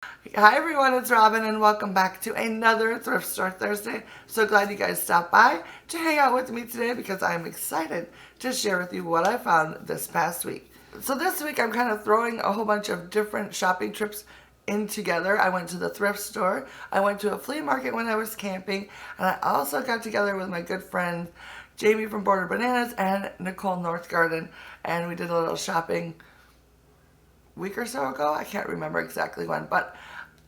Hi everyone, it's Robin and welcome back to another Thrift Store Thursday. So glad you guys stopped by to hang out with me today because I'm excited to share with you what I found this past week. So this week I'm kind of throwing a whole bunch of different shopping trips in together. I went to the thrift store, I went to a flea market when I was camping, and I also got together with my good friend Jamie from Border Bananas and Nicole Northgarden, and we did a little shopping week or so ago. I can't remember exactly when, but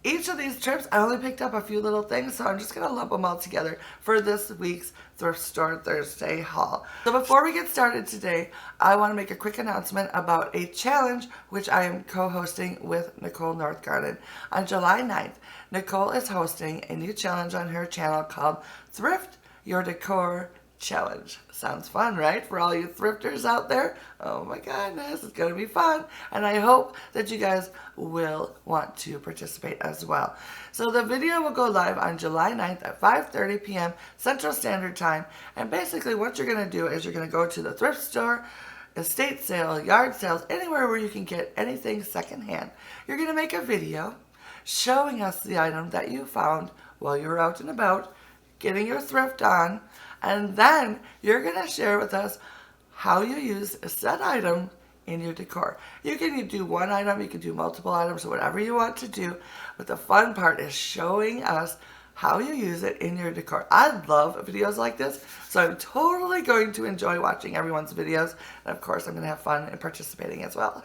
each of these trips, I only picked up a few little things, so I'm just going to lump them all together for this week's Thrift Store Thursday haul. So before we get started today, I want to make a quick announcement about a challenge which I am co-hosting with Nicole Northgarden. On July 9th, Nicole is hosting a new challenge on her channel called Thrift Your Decor Challenge. Sounds fun, right? For all you thrifters out there. Oh my goodness, it's going to be fun. And I hope that you guys will want to participate as well. So the video will go live on July 9th at 5:30 p.m. Central Standard Time. And basically what you're going to do is you're going to go to the thrift store, estate sale, yard sales, anywhere where you can get anything secondhand. You're going to make a video showing us the item that you found while you were out and about, getting your thrift on, and then you're going to share with us how you use said item in your decor. You can do one item, you can do multiple items, or whatever you want to do, but the fun part is showing us how you use it in your decor. I love videos like this, so I'm totally going to enjoy watching everyone's videos, and of course I'm going to have fun and participating as well.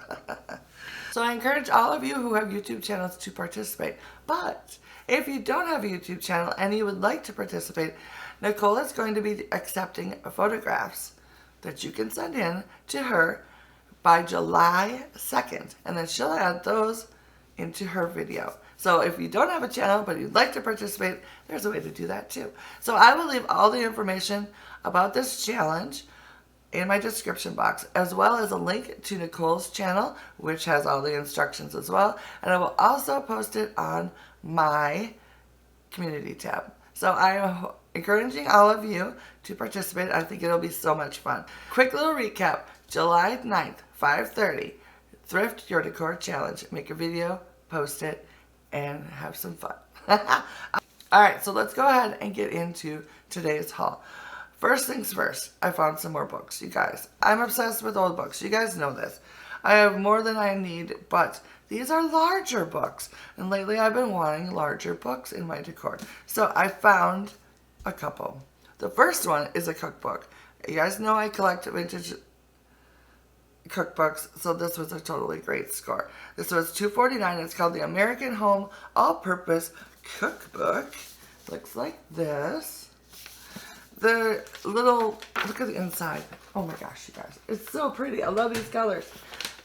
So I encourage all of you who have YouTube channels to participate, but if you don't have a YouTube channel and you would like to participate, Nicole is going to be accepting photographs that you can send in to her by July 2nd, and then she'll add those into her video. So if you don't have a channel but you'd like to participate, there's a way to do that too. So I will leave all the information about this challenge in my description box, as well as a link to Nicole's channel, which has all the instructions as well, and I will also post it on my community tab. So I am encouraging all of you to participate. I think it'll be so much fun. Quick little recap: July 9th, 5:30, Thrift Your Decor Challenge. Make a video, post it, and have some fun. Alright, so let's go ahead and get into today's haul. First things first, I found some more books, you guys. I'm obsessed with old books. You guys know this. I have more than I need, but these are larger books. And lately I've been wanting larger books in my decor. So I found a couple. The first one is a cookbook. You guys know I collect vintage cookbooks, so this was a totally great score. This was $2.49. It's called the American Home All-Purpose Cookbook. Looks like this. The little, look at the inside. Oh my gosh, you guys. It's so pretty. I love these colors.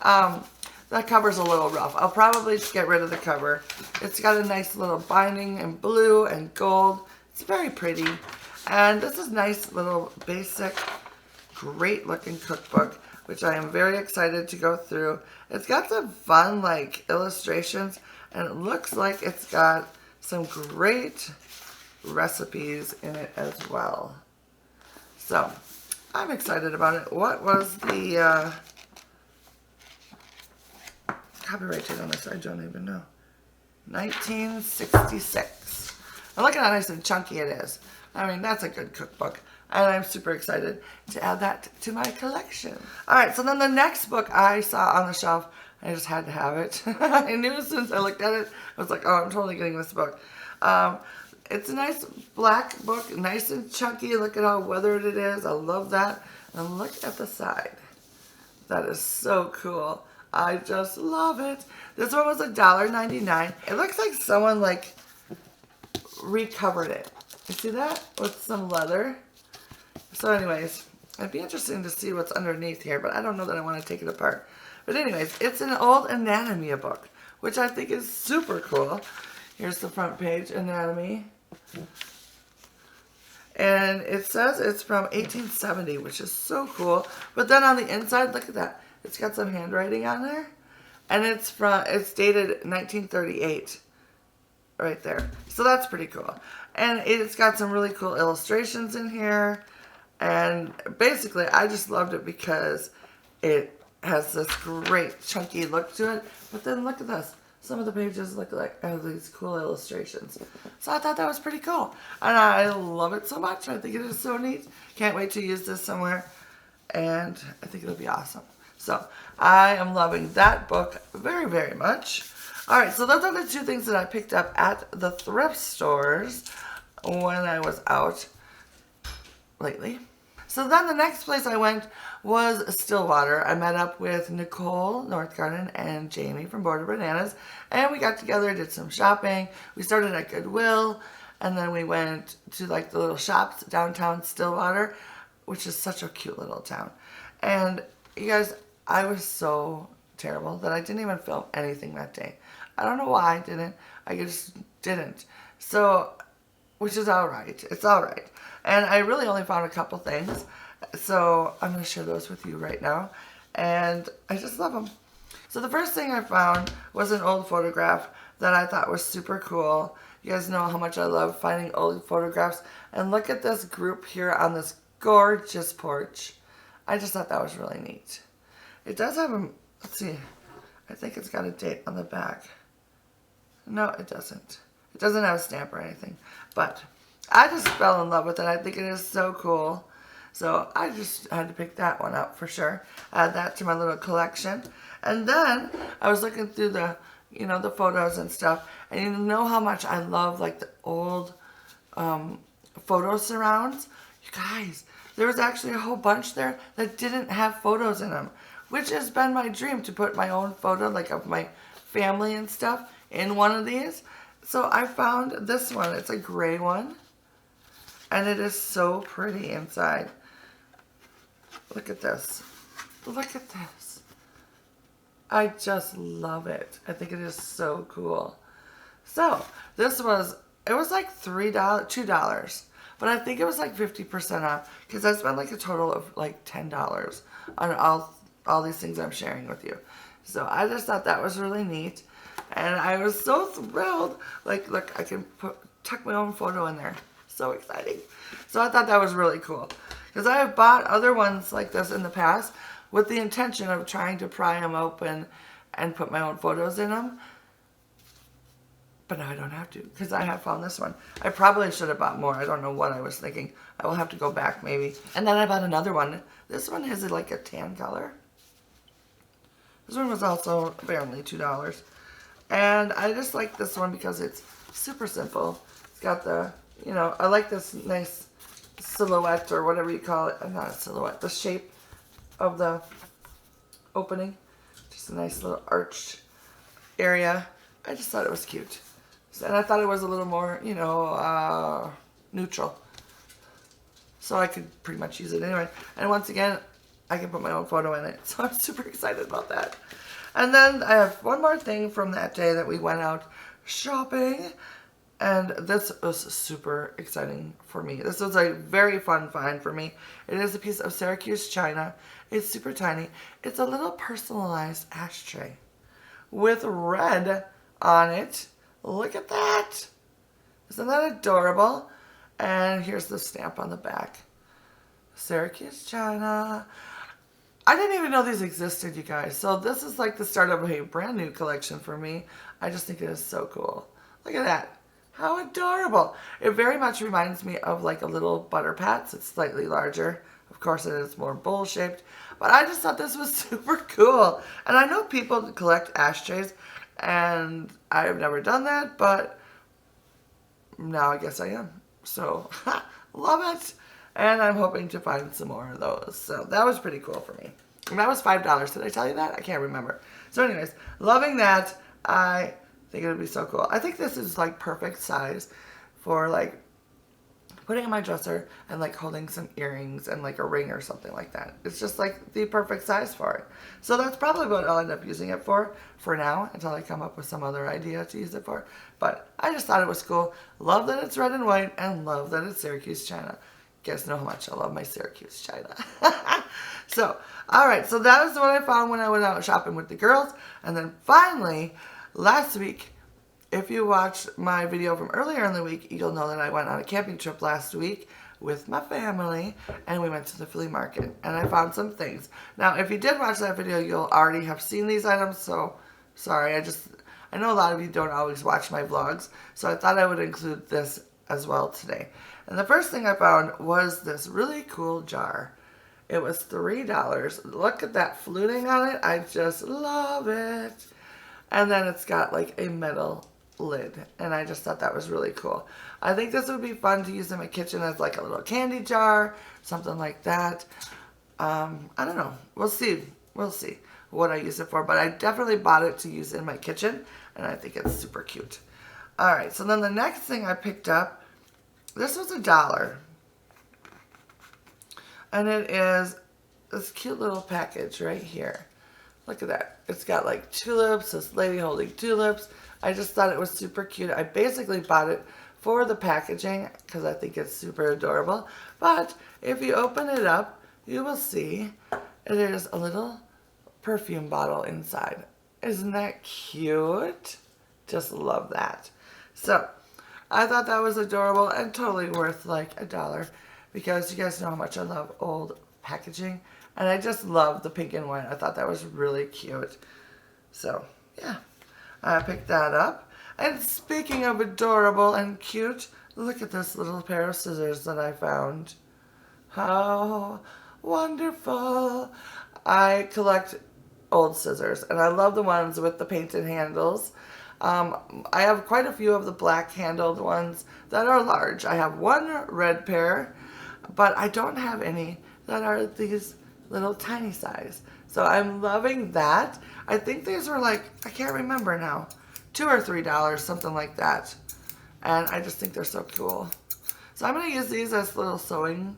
That cover's a little rough. I'll probably just get rid of the cover. It's got a nice little binding in blue and gold. It's very pretty. And this is nice little basic, great looking cookbook, which I am very excited to go through. It's got some fun like illustrations, and it looks like it's got some great recipes in it as well. So I'm excited about it. What was the copyright date on this? I don't even know. 1966. And look at how nice and chunky it is. I mean, that's a good cookbook. And I'm super excited to add that to my collection. Alright, so then the next book I saw on the shelf, I just had to have it. I knew as soon as I looked at it, I was like, oh, I'm totally getting this book. It's a nice black book, nice and chunky. Look at how weathered it is. I love that. And look at the side. That is so cool. I just love it. This one was $1.99. It looks like someone like recovered it. You see that? With some leather. So anyways, it'd be interesting to see what's underneath here, but I don't know that I want to take it apart. But anyways, it's an old anatomy book, which I think is super cool. Here's the front page, anatomy. And it says it's from 1870, which is so cool. But then on the inside, look at that. It's got some handwriting on there. And it's dated 1938. Right there. So that's pretty cool. And it's got some really cool illustrations in here. And basically, I just loved it because it has this great chunky look to it. But then look at this. some of the pages look like have these cool illustrations. So I thought that was pretty cool. And I love it so much. I think it is so neat. Can't wait to use this somewhere. And I think it'll be awesome. So I am loving that book very, very much. Alright, so those are the two things that I picked up at the thrift stores when I was out lately. So then the next place I went was Stillwater. I met up with Nicole Northgarden and Jamie from Border Bananas, and we got together, did some shopping. We started at Goodwill, and then we went to like the little shops downtown Stillwater, which is such a cute little town. And you guys, I was so terrible that I didn't even film anything that day. I don't know why I didn't. I just didn't. So, which is alright. It's alright. And I really only found a couple things. So I'm going to share those with you right now. And I just love them. So the first thing I found was an old photograph that I thought was super cool. You guys know how much I love finding old photographs. And look at this group here on this gorgeous porch. I just thought that was really neat. It does have a, let's see, I think it's got a date on the back. No, it doesn't. It doesn't have a stamp or anything. But I just fell in love with it. I think it is so cool. So I just had to pick that one up for sure. Add that to my little collection. And then I was looking through the, you know, the photos and stuff. And you know how much I love like the old photo surrounds? You guys, there was actually a whole bunch there that didn't have photos in them. Which has been my dream, to put my own photo, like of my family and stuff, in one of these. So I found this one. It's a gray one. And it is so pretty inside. Look at this. Look at this. I just love it. I think it is so cool. So, this was, it was like $2. But I think it was like 50% off. Because I spent like a total of like $10 on all these things I'm sharing with you. So, I just thought that was really neat. And I was so thrilled. Like, look, I can tuck my own photo in there. So exciting. So I thought that was really cool. Because I have bought other ones like this in the past with the intention of trying to pry them open and put my own photos in them. But now I don't have to, because I have found this one. I probably should have bought more. I don't know what I was thinking. I will have to go back maybe. And then I bought another one. This one is like a tan color. This one was also apparently $2. And I just like this one because it's super simple. It's got the, you know, I like this nice silhouette or whatever you call it. Not a silhouette. The shape of the opening. Just a nice little arched area. I just thought it was cute. And I thought it was a little more, you know, neutral. So I could pretty much use it anyway. And once again, I can put my own photo in it. So I'm super excited about that. And then I have one more thing from that day that we went out shopping. And this was super exciting for me. This was a very fun find for me. It is a piece of Syracuse china. It's super tiny. It's a little personalized ashtray with red on it. Look at that. Isn't that adorable? And here's the stamp on the back. Syracuse china. I didn't even know these existed, you guys. So this is like the start of a brand new collection for me. I just think it is so cool. Look at that. How adorable. It very much reminds me of like a little Butter Pats. It's slightly larger. Of course, it is more bowl-shaped. But I just thought this was super cool. And I know people collect ashtrays, and I've never done that, but now I guess I am. So, love it. And I'm hoping to find some more of those. So, that was pretty cool for me. And that was $5. Did I tell you that? I can't remember. So, anyways, loving that. I think it would be so cool. I think this is like perfect size for like putting in my dresser and like holding some earrings and like a ring or something like that. It's just like the perfect size for it. So that's probably what I'll end up using it for now, until I come up with some other idea to use it for. But I just thought it was cool. Love that it's red and white, and love that it's Syracuse china. You guys know how much I love my Syracuse china. So, alright, so that was what I found when I went out shopping with the girls. And then finally, last week, if you watched my video from earlier in the week, you'll know that I went on a camping trip last week with my family, and we went to the flea market, and I found some things. Now, if you did watch that video, you'll already have seen these items, so sorry, I know a lot of you don't always watch my vlogs, so I thought I would include this as well today. And the first thing I found was this really cool jar. It was $3. Look at that fluting on it. I just love it. And then it's got like a metal lid, and I just thought that was really cool. I think this would be fun to use in my kitchen as like a little candy jar, something like that. I don't know. We'll see. We'll see what I use it for, but I definitely bought it to use in my kitchen, and I think it's super cute. All right, so then the next thing I picked up, this was $1, and it is this cute little package right here. Look at that. It's got like tulips, this lady holding tulips. I just thought it was super cute. I basically bought it for the packaging because I think it's super adorable. But if you open it up, you will see it is a little perfume bottle inside. Isn't that cute? Just love that. So I thought that was adorable and totally worth like $1 because you guys know how much I love old packaging. And I just love the pink and white. I thought that was really cute. So yeah. I picked that up. And speaking of adorable and cute, look at this little pair of scissors that I found. How wonderful. I collect old scissors, and I love the ones with the painted handles. I have quite a few of the black handled ones that are large. I have one red pair, but I don't have any that are these little tiny size. So I'm loving that. I think these were like, I can't remember now, $2 or $3, something like that. And I just think they're so cool. So I'm going to use these as little sewing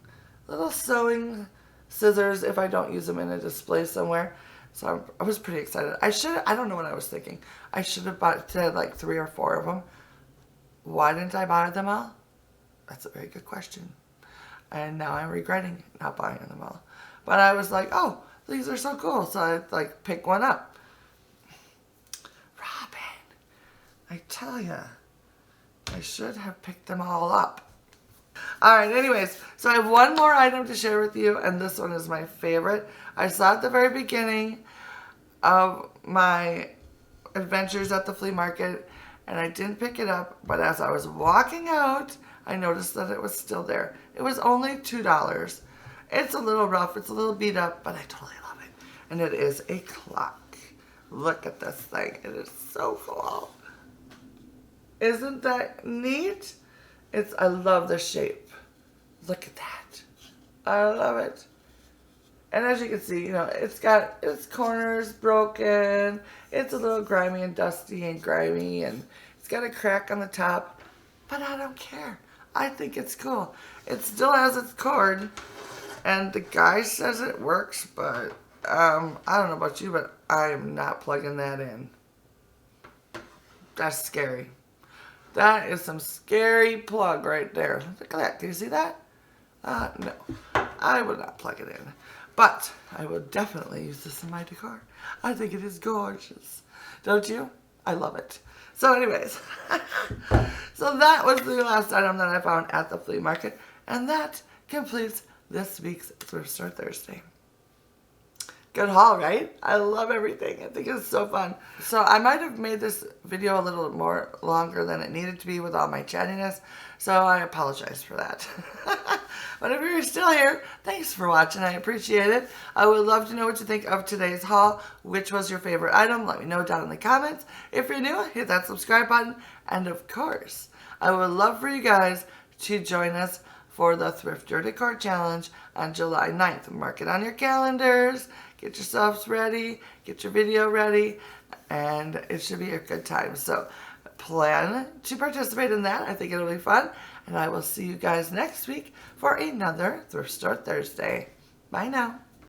scissors if I don't use them in a display somewhere. So I was pretty excited. I don't know what I was thinking. I should have bought like 3 or 4 of them. Why didn't I buy them all? That's a very good question. And now I'm regretting not buying them all. But I was like, oh, these are so cool. So I like pick one up. Robin, I tell ya, I should have picked them all up. Alright, anyways, so I have one more item to share with you, and this one is my favorite. I saw it at the very beginning of my adventures at the flea market, and I didn't pick it up, but as I was walking out, I noticed that it was still there. It was only $2. It's a little rough, it's a little beat up, but I totally love it. And it is a clock. Look at this thing. It is so cool. Isn't that neat? I love the shape. Look at that. I love it. And as you can see, you know, it's got its corners broken. It's a little grimy and dusty and grimy, and it's got a crack on the top. But I don't care. I think it's cool. It still has its cord, and the guy says it works, but I don't know about you, but I am not plugging that in. That's scary. That is some scary plug right there. Look at that. Can you see that? No. I will not plug it in. But I will definitely use this in my decor. I think it is gorgeous. Don't you? I love it. So anyways, so that was the last item that I found at the flea market. And that completes this week's Thrift Store Thursday. Good haul, right? I love everything. I think it's so fun. So I might have made this video a little more longer than it needed to be with all my chattiness. So I apologize for that. But if you're still here, thanks for watching. I appreciate it. I would love to know what you think of today's haul. Which was your favorite item? Let me know down in the comments. If you're new, hit that subscribe button. And of course, I would love for you guys to join us for the Thrift Your Decor Challenge on July 9th. Mark it on your calendars. Get yourselves ready. Get your video ready. And it should be a good time. So plan to participate in that. I think it'll be fun. And I will see you guys next week for another Thrift Store Thursday. Bye now.